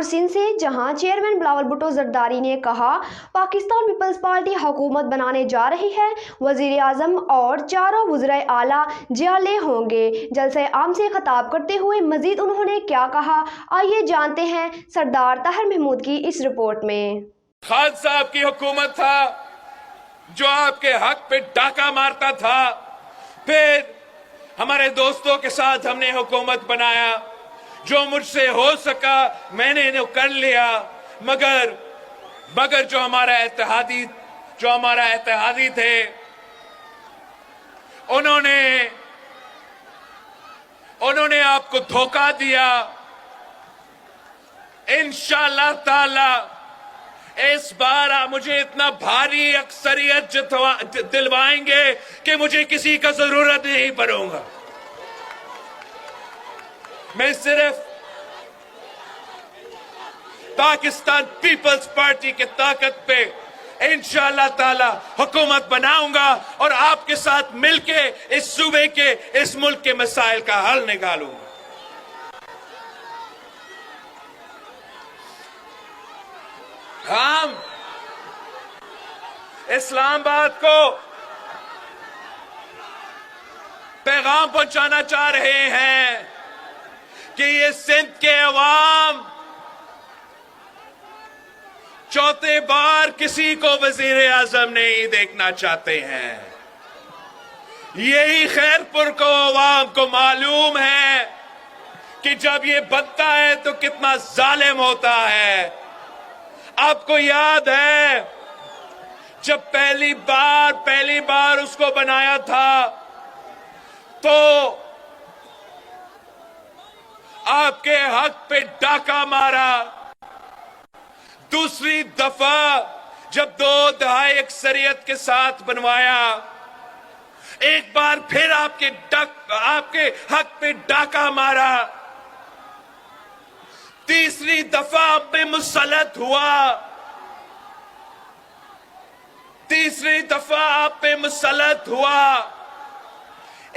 सिंध से, जहां चेयरमैन बिलावल भुट्टो जरदारी ने कहा पाकिस्तान पीपल्स पार्टी हुकूमत बनाने जा रही है, वजीर आजम और चारों वज़राए आला जियाले होंगे। जलसे आम से खिताब करते हुए मजीद उन्होंने क्या कहा, आइए जानते हैं सरदार ताहिर महमूद की इस रिपोर्ट में। खान साहब की हुकूमत था जो आपके हक पे डाका मारता था, फिर हमारे दोस्तों के साथ हमने हुकूमत बनाया, जो मुझसे हो सका मैंने इन्हें कर लिया, मगर जो हमारा इत्तेहादी थे उन्होंने आपको धोखा दिया। इंशाअल्लाह ताला इस बार आप मुझे इतना भारी अक्सरियत दिलवाएंगे कि मुझे किसी का जरूरत नहीं पड़ूंगा। मैं सिर्फ पाकिस्तान पीपल्स पार्टी के ताकत पे इंशाअल्लाह ताला हुकूमत बनाऊंगा और आपके साथ मिलके इस सूबे के, इस मुल्क के मसाइल का हल निकालूंगा। हम इस्लामाबाद को पैगाम पहुंचाना चाह रहे हैं कि ये सिंध के अवाम चौथे बार किसी को वजीर आजम नहीं देखना चाहते हैं। यही खैरपुर को अवाम को मालूम है कि जब ये बनता है तो कितना जालिम होता है। आपको याद है जब पहली बार उसको बनाया था तो आपके हक पे डाका मारा। दूसरी दफा जब 2 दहाई अक्सरियत के साथ बनवाया, एक बार फिर आपके हक पे डाका मारा। तीसरी दफा आप पे मुसल्लत हुआ।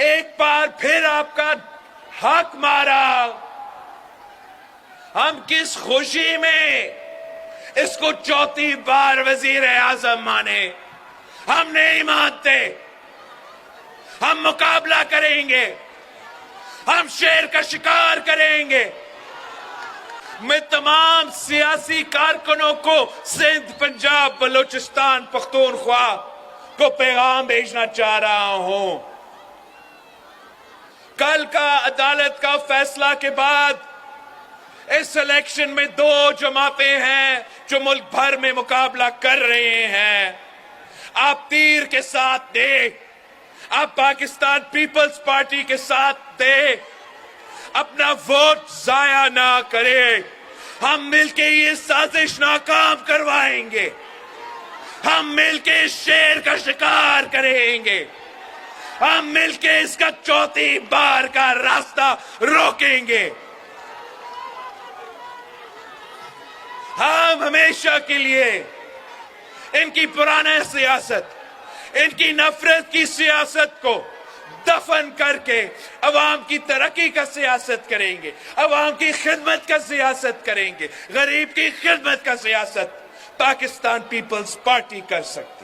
एक बार फिर आपका हक मारा। हम किस खुशी में इसको चौथी बार वजीर आजम माने? हम नहीं मानते। हम मुकाबला करेंगे, हम शेर का शिकार करेंगे। मैं तमाम सियासी कारकुनों को सिंध, पंजाब, बलूचिस्तान, पख्तूनख्वा को पैगाम भेजना चाह रहा हूं। कल का अदालत का फैसला के बाद इस इलेक्शन में 2 जमातें हैं जो मुल्क भर में मुकाबला कर रहे हैं। आप तीर के साथ दे, आप पाकिस्तान पीपल्स पार्टी के साथ दे, अपना वोट जाया ना करे। हम मिलके ये साजिश नाकाम करवाएंगे। हम मिलके इस शेर का शिकार करेंगे। हम मिलके इसका चौथी बार का रास्ता रोकेंगे। हम हमेशा के लिए इनकी पुरानी सियासत, इनकी नफरत की सियासत को दफन करके अवाम की तरक्की का सियासत करेंगे, अवाम की खिदमत का सियासत करेंगे। गरीब की खिदमत का सियासत पाकिस्तान पीपल्स पार्टी कर सकती।